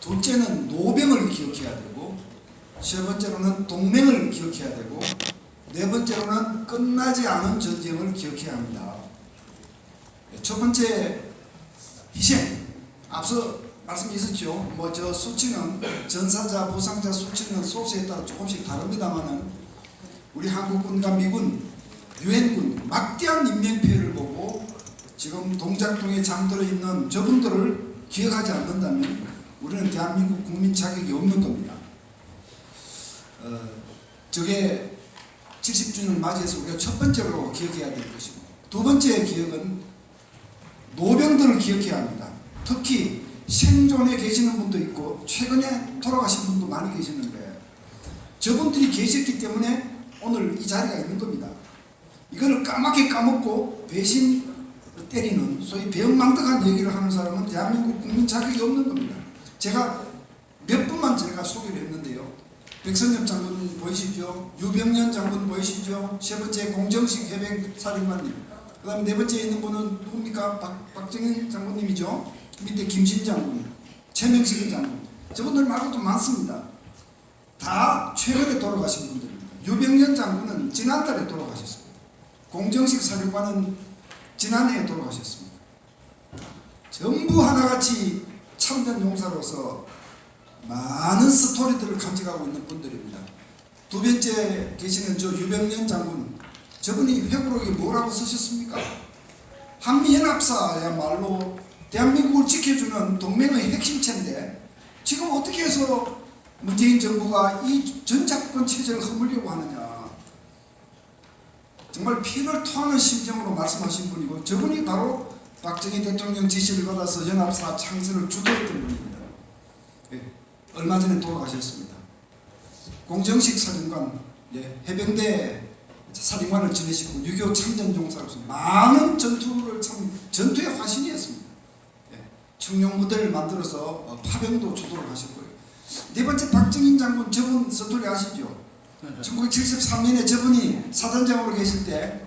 둘째는 노병을 기억해야 되고, 세 번째로는 동맹을 기억해야 되고, 네 번째로는 끝나지 않은 전쟁을 기억해야 합니다. 첫 번째, 희생. 앞서 말씀이 있었죠. 뭐 저 수치는 전사자, 부상자 수치는 소수에 따라 조금씩 다릅니다만은 우리 한국군과 미군, 유엔군 막대한 인명피해를 보고 지금 동작동에 잠들어 있는 저분들을 기억하지 않는다면 우리는 대한민국 국민 자격이 없는 겁니다. 저게 70주년을 맞이해서 우리가 첫 번째로 기억해야 될 것이고, 두 번째 기억은 노병들을 기억해야 합니다. 특히 생존에 계시는 분도 있고 최근에 돌아가신 분도 많이 계시는데 저분들이 계셨기 때문에 오늘 이 자리가 있는 겁니다. 이걸 까맣게 까먹고 배신 때리는 소위 배은망덕한 얘기를 하는 사람은 대한민국 국민 자격이 없는 겁니다. 제가 몇 분만 제가 소개를 했는데요. 백선엽 장군 보이시죠? 유병년 장군 보이시죠? 세 번째 공정식 해병사령관님. 그 다음에 네 번째에 있는 분은 누굽니까? 박정희 장군님이죠. 밑에 김신 장군, 최명식 장군. 저분들 말고도 많습니다. 다 최근에 돌아가신 분들입니다. 유병년 장군은 지난달에 돌아가셨습니다. 공정식 사령관은 지난해에 돌아가셨습니다. 전부 하나같이 참전 용사로서 많은 스토리들을 간직하고 있는 분들입니다. 두 번째 계시는 저 유병년 장군, 저분이 회고록에 뭐라고 쓰셨습니까? 한미연합사야말로 대한민국을 지켜주는 동맹의 핵심체인데 지금 어떻게 해서 문재인 정부가 이 전작권 체제를 허물려고 하느냐. 정말 피를 토하는 심정으로 말씀하신 분이고, 저분이 바로 박정희 대통령 지시를 받아서 연합사 창설을 주도했던 분입니다. 얼마 전에 돌아가셨습니다. 공정식 사령관, 해병대 사령관을 지내시고 6.25 참전용사로서 많은 전투의 화신이었습니다. 청룡부대를 만들어서 파병도 주도를 하셨고요. 네 번째 박정희 장군, 저분 스토리 아시죠? 1973년에 저분이 사단장으로 계실 때,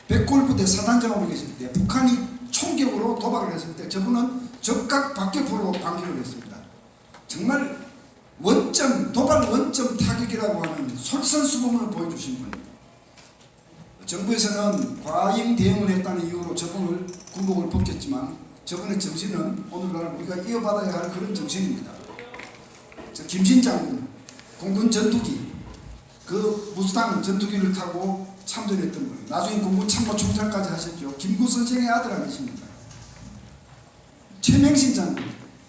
백골부대 사단장으로 계실 때 북한이 총격으로 도박을 했을 때 저분은 적각 박격포로 반격을 했습니다. 정말 원점, 도발 원점 타격이라고 하는 솔선수범을 보여주신 분입니다. 정부에서는 과잉 대응을 했다는 이유로 저분을 군복을 벗겼지만 저분의 정신은 오늘날 우리가 이어받아야 할 그런 정신입니다. 김신 장군, 공군 전투기, 그 무수당 전투기를 타고 참전했던 분, 나중에 공군 참모총장까지 하셨죠. 김구 선생의 아들 아니십니까? 최명신 장군,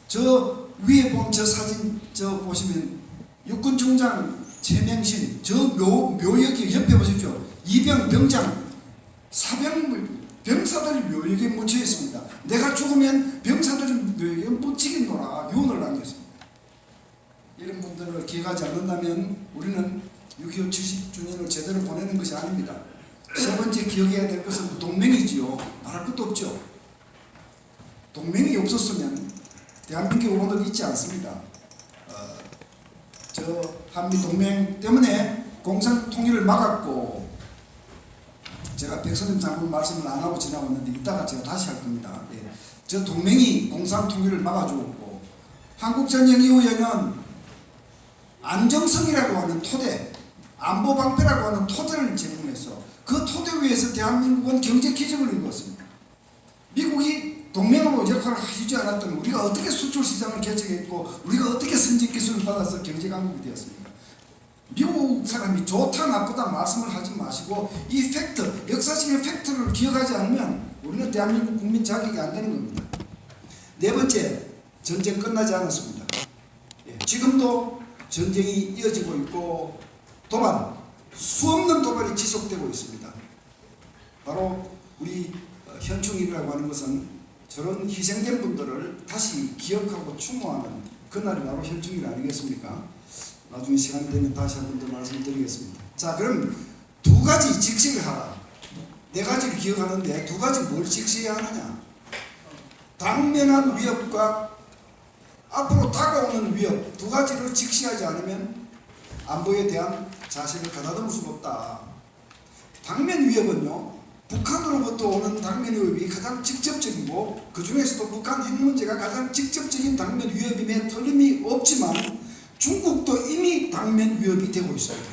저 위에 보면 저 사진 저 보시면 육군총장 최명신, 저 묘역이 옆에 보십시오. 이병 병장, 사병 병사들이 묘역에 묻혀 있습니다. 내가 죽으면 병사들이 묘역에 묻히겠노라 유언을 남겼습니다. 이런 분들을 기억하지 않는다면 우리는 6.25 70주년을 제대로 보내는 것이 아닙니다. 세 번째 기억해야 될 것은 동맹이지요. 말할 것도 없죠. 동맹이 없었으면 대한민국이 오늘 있지 않습니다. 저 한미 동맹 때문에 공산 통일을 막았고, 제가 백선엽 장군 말씀을 안 하고 지나왔는데 이따가 제가 다시 할 겁니다. 저 동맹이 공산 통일을 막아주었고, 한국전쟁 이후에는 안정성이라고 하는 토대, 안보방패라고 하는 토대를 제공해서 그 토대 위에서 대한민국은 경제 기적을 이루었습니다. 미국이 동맹으로 역할을 해주지 않았던 우리가 어떻게 수출 시장을 개척했고 우리가 어떻게 선진 기술을 받아서 경제 강국이 되었습니까? 미국 사람이 좋다 나쁘다 말씀을 하지 마시고 이 팩트, 역사적인 팩트를 기억하지 않으면 우리는 대한민국 국민 자격이 안 되는 겁니다. 네 번째, 전쟁 끝나지 않았습니다. 지금도 전쟁이 이어지고 있고 도발, 수없는 도발이 지속되고 있습니다. 바로 우리 현충일이라고 하는 것은 저런 희생된 분들을 다시 기억하고 추모하는 그날이 바로 현충일 아니겠습니까? 나중에 시간이 되면 다시 한 번 더 말씀드리겠습니다. 자, 그럼 두 가지 직시를 하라. 네 가지를 기억하는데 두 가지 뭘 직시해야 하느냐? 당면한 위협과 앞으로 다가오는 위협 두 가지를 직시하지 않으면 안보에 대한 자신을 가다듬을 수가 없다. 당면 위협은요, 북한으로부터 오는 당면 위협이 가장 직접적이고 그 중에서도 북한 핵 문제가 가장 직접적인 당면 위협임에 틀림이 없지만 중국도 이미 당면 위협이 되고 있습니다.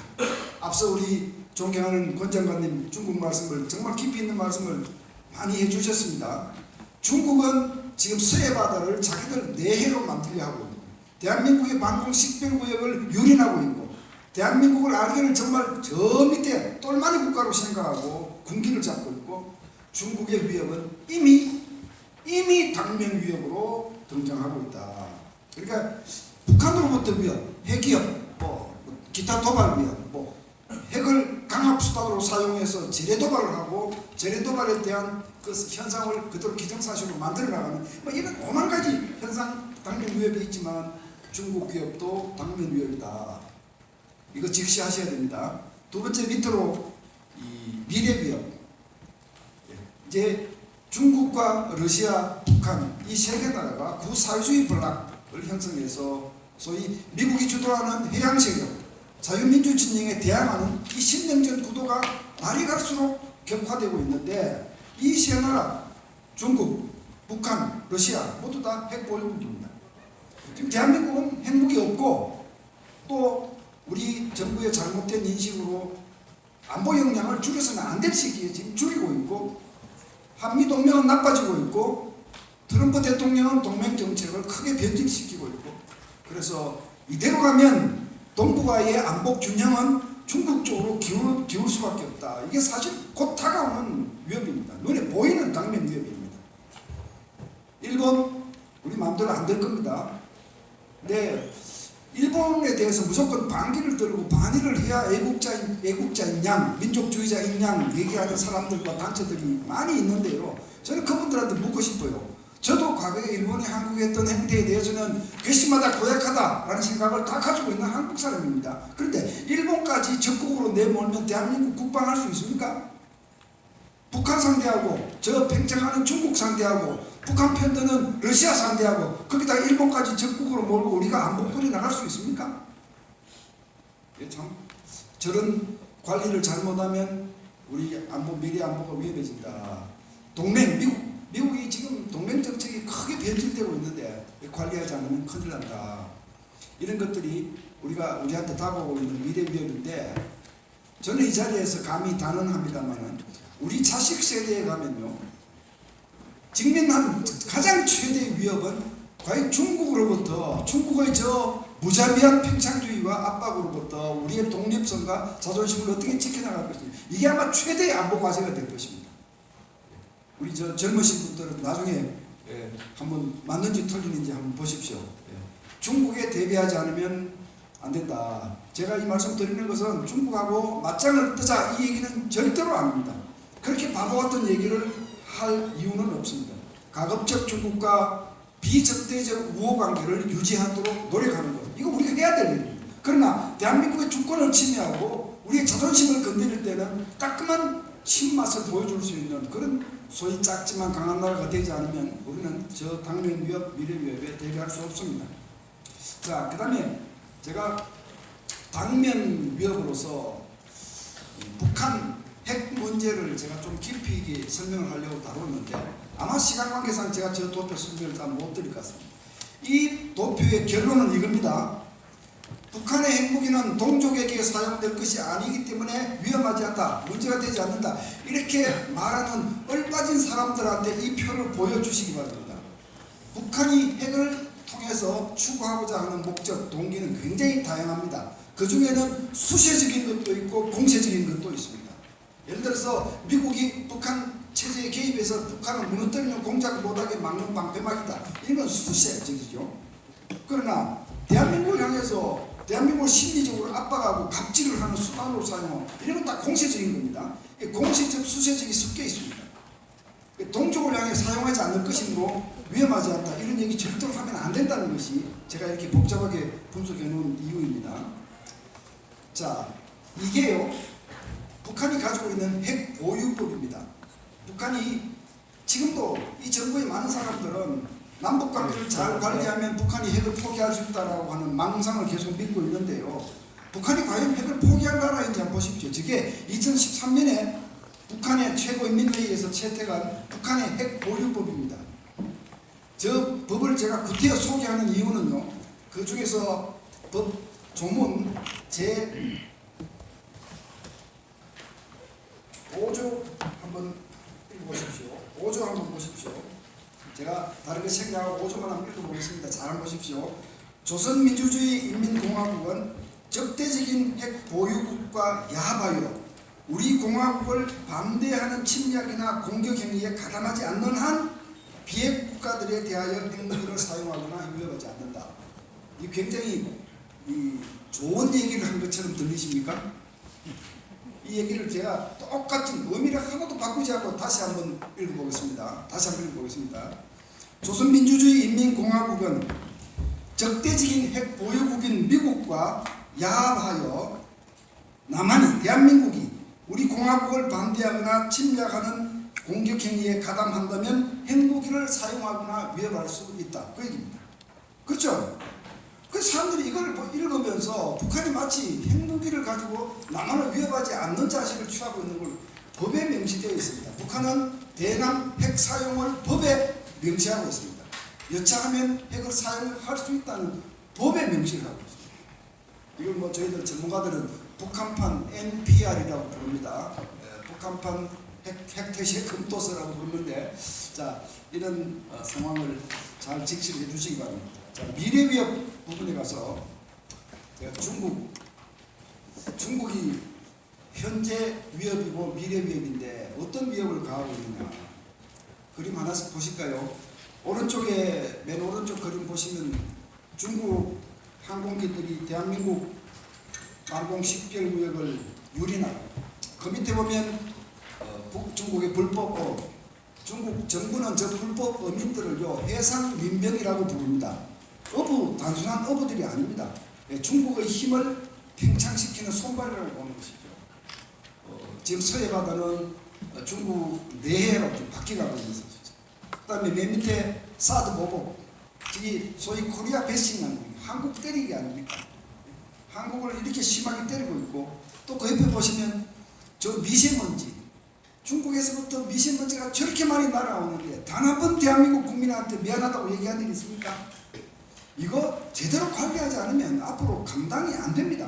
앞서 우리 존경하는 권 장관님 중국 말씀을 정말 깊이 있는 말씀을 많이 해주셨습니다. 중국은 지금 서해바다를 자기들 내해로 만들려 하고 있고 대한민국의 방공 식별구역을 유린하고 있고 대한민국을 알기를 정말 저 밑에 똘마니 국가로 생각하고 군기를 잡고 있고 중국의 위협은 이미 당면 위협으로 등장하고 있다. 그러니까 북한으로부터 위협, 핵위협, 기타 도발 위협, 핵을 강압수단으로 사용해서 재래 도발을 하고 재래 도발에 대한 그 현상을 그대로 기정사실로 만들어 나가는 이런 오만 가지 현상 당면 위협이 있지만 중국 위협도 당면 위협이다. 이거 직시하셔야 됩니다. 두 번째 밑으로 이 미래 위협. 이제 중국과 러시아, 북한 이 세 개 나라가 구사회주의 블록을 형성해서 소위 미국이 주도하는 해양 세력, 자유민주 진영에 대항하는 이 신냉전 구도가 날이 갈수록 격화되고 있는데 이 세 나라 중국, 북한, 러시아 모두 다 핵보유국입니다. 지금 대한민국은 핵무기 없고 또 우리 정부의 잘못된 인식으로 안보 역량을 줄여서는 안 될 시기에 지금 줄이고 있고 한미동맹은 나빠지고 있고 트럼프 대통령은 동맹정책을 크게 변질시키고 있고 그래서 이대로 가면 동북아의 안보 균형은 중국 쪽으로 기울 수밖에 없다. 이게 사실 곧 다가오는 위협입니다. 눈에 보이는 당면 위협입니다. 일본 우리 마음대로 안 될 겁니다. 근데 일본에 대해서 무조건 반기를 들고 반의를 해야 애국자인 양, 민족주의자인 양 얘기하는 사람들과 단체들이 많이 있는데요. 저는 그분들한테 묻고 싶어요. 저도 과거에 일본이 한국에 했던 행태에 대해서는 괘씸하다 고약하다라는 생각을 다 가지고 있는 한국 사람입니다. 그런데 일본까지 적극으로 내몰면 대한민국 국방할 수 있습니까? 북한 상대하고 저 팽창하는 중국 상대하고 북한 편드는 러시아 상대하고 거기다 일본까지 적극으로 몰고 우리가 안보권이 나갈 수 있습니까? 참 저런 관리를 잘못하면 우리 미래 안보가 위험해진다. 동맹 미국이 지금 동맹 정책이 크게 변질되고 있는데 관리하지 않으면 큰일 난다. 이런 것들이 우리한테 다가오고 있는 미래 위협인데 저는 이 자리에서 감히 단언합니다만은 우리 자식 세대에 가면요 직면한 가장 최대의 위협은 과연 중국의 저 무자비한 팽창주의와 압박으로부터 우리의 독립성과 자존심을 어떻게 지켜나갈 것인지 이게 아마 최대의 안보 과제가 될 것입니다. 우리 저 젊으신 분들은 나중에 한번 맞는지 틀리는지 한번 보십시오. 중국에 대비하지 않으면 안 된다. 제가 이 말씀 드리는 것은 중국하고 맞짱을 뜨자 이 얘기는 절대로 아닙니다. 그렇게 바보 같은 얘기를 할 이유는 없습니다. 가급적 중국과 비적대적 우호관계를 유지하도록 노력하는 것. 이거 우리가 해야 될 일입니다. 그러나 대한민국의 주권을 침해하고 우리의 자존심을 건드릴 때는 따끔한 신맛을 보여줄 수 있는 그런 소위 작지만 강한 나라가 되지 않으면 우리는 저 당면 위협, 미래 위협에 대비할 수 없습니다. 자, 그 다음에 제가 당면 위협으로서 북한 핵 문제를 제가 좀 깊이 있게 설명을 하려고 다뤘는데 아마 시간 관계상 제가 저 도표 설명을 다 못 드릴 것 같습니다. 이 도표의 결론은 이겁니다. 북한의 핵무기는 동족에게 사용될 것이 아니기 때문에 위험하지 않다, 문제가 되지 않는다 이렇게 말하는 얼빠진 사람들한테 이 표를 보여주시기 바랍니다. 북한이 핵을 통해서 추구하고자 하는 목적, 동기는 굉장히 다양합니다. 그 중에는 수세적인 것도 있고 공세적인 것도 있습니다. 예를 들어서 미국이 북한 체제에 개입해서 북한을 무너뜨리는 공작을 못하게 막는 방패막이다. 이건 수세적이죠. 그러나 대한민국을 향해서 대한민국을 심리적으로 압박하고 갑질을 하는 수단으로 사용하고 이런 건 다 공세적인 겁니다. 공세적, 수세적이 섞여 있습니다. 동족을 향해 사용하지 않을 것이므로 위험하지 않다. 이런 얘기 절대로 하면 안 된다는 것이 제가 이렇게 복잡하게 분석해 놓은 이유입니다. 자, 이게요. 북한이 가지고 있는 핵 보유법입니다. 북한이 지금도 이 정부의 많은 사람들은 남북 관계를 잘 관리하면 북한이 핵을 포기할 수 있다라고 하는 망상을 계속 믿고 있는데요. 북한이 과연 핵을 포기할 나라인지 한번 보십시오. 저게 2013년에 북한의 최고인민회의에서 채택한 북한의 핵 보유법입니다. 저 법을 제가 구태여 소개하는 이유는요, 그 중에서 법 조문 제 5조 한번 읽어보십시오. 5조 한번 보십시오. 제가 다른 거 생략하고 5조만 한번 읽어보겠습니다. 잘 보십시오. 조선민주주의 인민공화국은 적대적인 핵 보유국과 야합하여 우리 공화국을 반대하는 침략이나 공격 행위에 가담하지 않는 한 비핵 국가들에 대하여 핵무기를 사용하거나 위협하지 않는다. 이 굉장히 좋은 얘기를 한 것처럼 들리십니까? 이 얘기를 제가 똑같은 의미를 하나도 바꾸지 않고 다시 한번 읽어보겠습니다. 조선민주주의 인민공화국은 적대적인 핵 보유국인 미국과 야합하여 남한이 대한민국이 우리 공화국을 반대하거나 침략하는 공격 행위에 가담한다면 핵무기를 사용하거나 위협할 수 있다. 그 얘기입니다. 그렇죠? 그 사람들이 이걸 읽으면서 북한이 마치 핵무기를 가지고 남한을 위협하지 않는 자세를 취하고 있는 걸 법에 명시되어 있습니다. 북한은 대남 핵 사용을 법에 명시하고 있습니다. 여차하면 핵을 사용할 수 있다는 법에 명시를 하고 있습니다. 이걸 뭐 저희들 전문가들은 북한판 NPR이라고 부릅니다. 북한판 핵퇴시의 금토서라고 부르는데, 자, 이런 상황을 잘 직시를 해주시기 바랍니다. 자, 미래위협 부분에 가서 제가 중국이 현재 위협이고 미래 위협인데 어떤 위협을 가하고 있느냐, 그림 하나씩 보실까요? 오른쪽에, 맨 오른쪽 그림 보시면 중국 항공기들이 대한민국 항공 식별구역을 유린하고, 그 밑에 보면 북중국의 불법 중국 정부는 저 불법 어민들을요 해상민병이라고 부릅니다. 단순한 어부들이 아닙니다. 중국의 힘을 팽창시키는 손발이라고 보는 것이죠. 지금 서해 바다는 중국 내해로 좀 바뀌어가고 있는 것이죠. 그 다음에 맨 밑에 사드 보복, 이 소위 코리아 배싱 아닙니까? 한국 때리기 아닙니까? 한국을 이렇게 심하게 때리고 있고, 또 그 옆에 보시면 저 미세먼지, 중국에서부터 미세먼지가 저렇게 많이 날아오는데 단 한 번 대한민국 국민한테 미안하다고 얘기한 일이 있습니까? 이거 제대로 관리하지 않으면 앞으로 감당이 안 됩니다.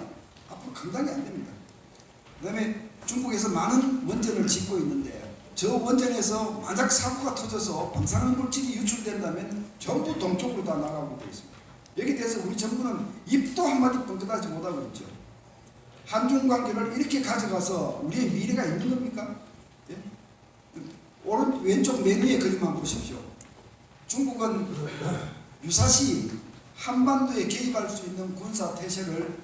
그 다음에 중국에서 많은 원전을 짓고 있는데 저 원전에서 만약 사고가 터져서 방사능 물질이 유출된다면 전부 동쪽으로 다 나가고 있습니다. 여기에 대해서 우리 정부는 입도 한마디 뻥끗하지 못하고 있죠. 한중 관계를 이렇게 가져가서 우리의 미래가 있는 겁니까? 예? 왼쪽 맨 위에 그림만 보십시오. 중국은 유사시 한반도에 개입할 수 있는 군사 태세를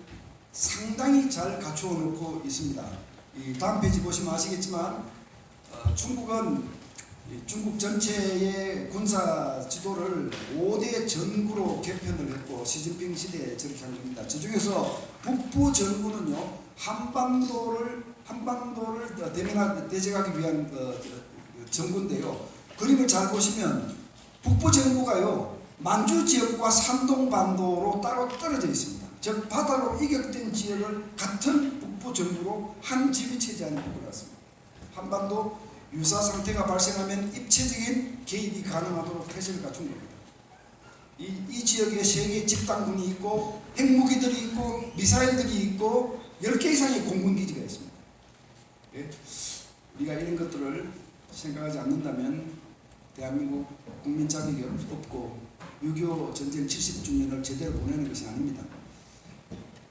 상당히 잘 갖추어 놓고 있습니다. 이 다음 페이지 보시면 아시겠지만 중국은 중국 전체의 군사 지도를 5대 전구로 개편을 했고, 시진핑 시대에 저렇게 한 겁니다. 저 중에서 북부 전구는요 한반도를 대적하기 위한 전구인데요. 그림을 잘 보시면 북부 전구가요 만주 지역과 산동 반도로 따로 떨어져 있습니다. 즉 바다로 이격된 지역을 같은 북부 전구로 한 집이 차지하는 것 같습니다. 한반도 유사 상태가 발생하면 입체적인 개입이 가능하도록 태세를 갖춘 겁니다. 이 지역에 세계 집단군이 있고 핵무기들이 있고 미사일들이 있고 10개 이상의 공군기지가 있습니다. 예? 우리가 이런 것들을 생각하지 않는다면 대한민국 국민 자격이 없고 6.25 전쟁 70주년을 제대로 보내는 것이 아닙니다.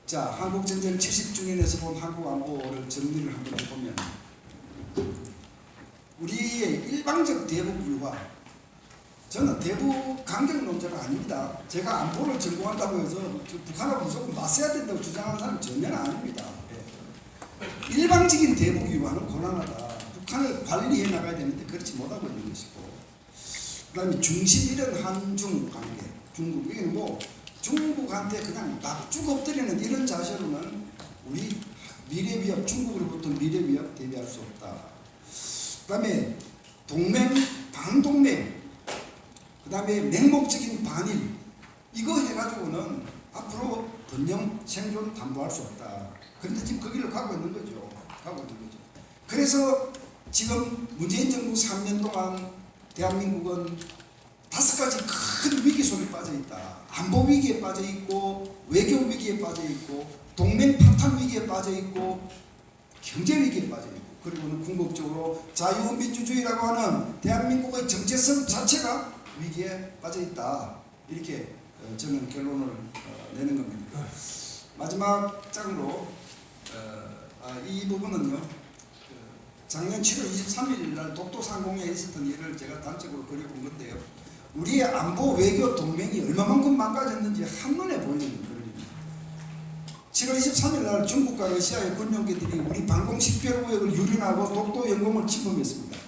자, 한국전쟁 70주년에서 본 한국 안보를 정리를 한번 해보면, 우리의 일방적 대북 유화, 저는 대북 강경론자가 아닙니다. 제가 안보를 전공한다고 해서 북한하고 무조건 맞서야 된다고 주장하는 사람은 전혀 아닙니다. 예. 일방적인 대북 유화는 곤란하다. 북한을 관리해 나가야 되는데 그렇지 못하고 있는 것이고, 그 다음에 중심 잃은 한중 관계, 중국, 이게 뭐 중국한테 그냥 납죽 엎드리는 이런 자세로는 우리 미래 위협, 중국으로부터 미래 위협 대비할 수 없다. 그 다음에 동맹, 반동맹, 그 다음에 맹목적인 반일, 이거 해가지고는 앞으로 번영 생존 담보할 수 없다. 그런데 지금 그 길을 가고 있는 거죠. 그래서 지금 문재인 정부 3년 동안 대한민국은 5가지 큰 위기 속에 빠져 있다. 안보 위기에 빠져 있고, 외교 위기에 빠져 있고, 동맹 파탄 위기에 빠져 있고, 경제 위기에 빠져 있고, 그리고는 궁극적으로 자유민주주의라고 하는 대한민국의 정체성 자체가 위기에 빠져 있다. 이렇게 저는 결론을 내는 겁니다. 마지막 장으로 이 부분은요, 작년 7월 23일 날 독도상공에 있었던 일을 제가 단적으로 그려본 건데요. 우리의 안보 외교 동맹이 얼마만큼 망가졌는지 한눈에 보이는 그림입니다. 7월 23일 날 중국과 러시아의 군용기들이 우리 방공식별구역을 유린하고 독도 영공을 침범했습니다.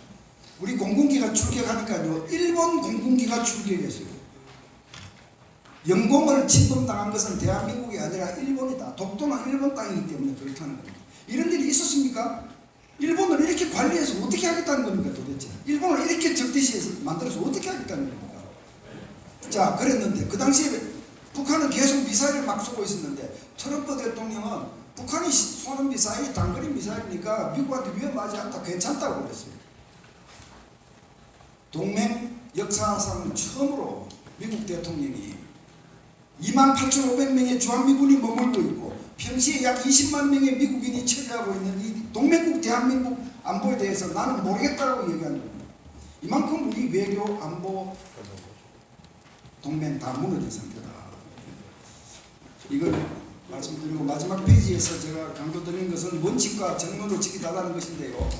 우리 공군기가 출격하니까요, 일본 공군기가 출격했어요. 영공을 침범당한 것은 대한민국이 아니라 일본이다. 독도는 일본 땅이기 때문에 그렇다는 겁니다. 이런 일이 있었습니까? 일본을 이렇게 관리해서 어떻게 하겠다는 겁니까 도대체? 일본을 이렇게 적대시해서 만들어서 어떻게 하겠다는 겁니까? 자, 그랬는데 그 당시에 북한은 계속 미사일을 막 쏘고 있었는데 트럼프 대통령은 북한이 쏘는 미사일이 단거리 미사일이니까 미국한테 위험하지 않다, 괜찮다고 그랬어요. 동맹 역사상 처음으로 미국 대통령이 28,500명의 주한미군이 머물고 있고 평시에 약 20만 명의 미국인이 체류하고 있는 이 동맹국 대한민국 안보에 대해서 나는 모르겠다고 얘기하는 겁니다. 이만큼 우리 외교, 안보, 동맹 다 무너진 상태다. 이걸 말씀드리고 마지막 페이지에서 제가 강조드리는 것은 원칙과 정론을 지켜달라는 것인데요.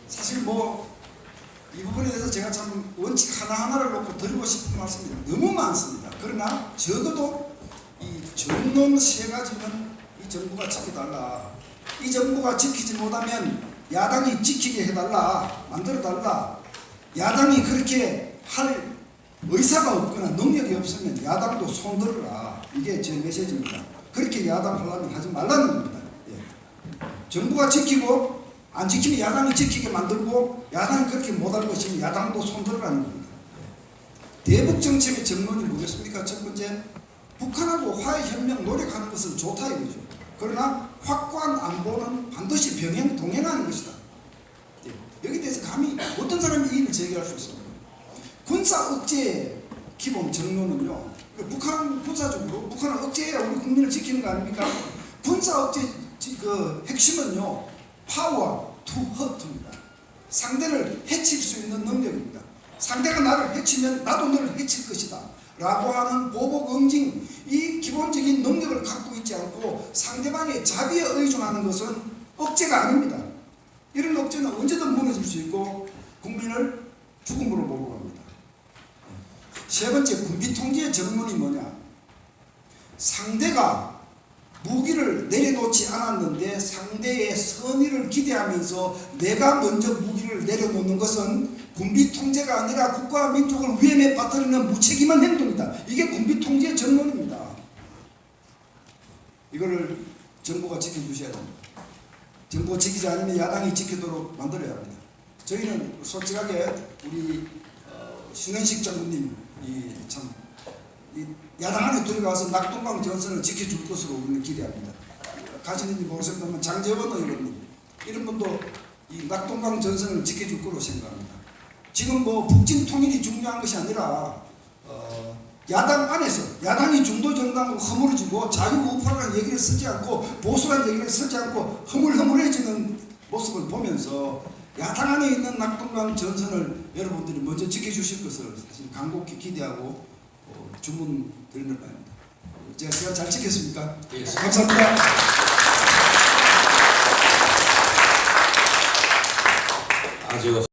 사실 이 부분에 대해서 제가 참 원칙 하나하나를 놓고 드리고 싶은 말씀이 너무 많습니다. 그러나 적어도 이 정론 3가지는 이 정부가 지켜달라. 이 정부가 지키지 못하면 야당이 지키게 해달라. 만들어달라. 야당이 그렇게 할 의사가 없거나 능력이 없으면 야당도 손들어라. 이게 제 메시지입니다. 그렇게 야당 하려면 하지 말라는 겁니다. 예. 정부가 지키고 안 지키면 야당이 지키게 만들고 야당이 그렇게 못할 것이면 야당도 손들어라는 겁니다. 대북 정책의 정론이 뭐겠습니까? 첫 번째, 북한하고 화해협력 노력하는 것은 좋다 이거죠. 그러나 확고한 안보는 반드시 병행 동행하는 것이다. 예. 여기에 대해서 감히 어떤 사람이 이의를 제기할 수 있습니다. 군사 억제의 기본 정론은요, 북한 군사적으로 북한을 억제해야 우리 국민을 지키는 거 아닙니까? 군사 억제 그 핵심은요, 파워 투 허트입니다. 상대를 해칠 수 있는 능력입니다. 상대가 나를 해치면 나도 너를 해칠 것이다 라고 하는 보복 응징, 이 기본적인 능력을 갖고 있지 않고 상대방의 자비에 의존하는 것은 억제가 아닙니다. 이런 억제는 언제든 무너질 수 있고 국민을 죽음으로 몰고 갑니다. 세 번째, 군비 통제의 정론이 뭐냐? 상대가 무기를 내려놓지 않았는데 상대의 선의를 기대하면서 내가 먼저 무기를 내려놓는 것은 군비 통제가 아니라 국가와 민족을 위험에 빠뜨리는 무책임한 행동이다. 이게 군비 통제의 정론입니다. 이거를 정부가 지켜주셔야 됩니다. 정부가 지키지 않으면 야당이 지키도록 만들어야 합니다. 저희는 솔직하게 우리 신현식 장군님 참 야당 안에 들어가서 낙동강 전선을 지켜줄 것으로 우리는 기대합니다. 가시는지 모르겠지만 장제원 의원님 이런 분도 이 낙동강 전선을 지켜줄 거로 생각합니다. 지금 북진 통일이 중요한 것이 아니라 야당 안에서 야당이 중도 정당으로 허물어지고 자유우파라는 얘기를 쓰지 않고 보수라는 얘기를 쓰지 않고 허물허물해지는 모습을 보면서 야당 안에 있는 낙동강 전선을 여러분들이 먼저 지켜주실 것을 사실 간곡히 기대하고 주문 드리는 바입니다. 제가 잘 지켰습니까? 예. 감사합니다. 아주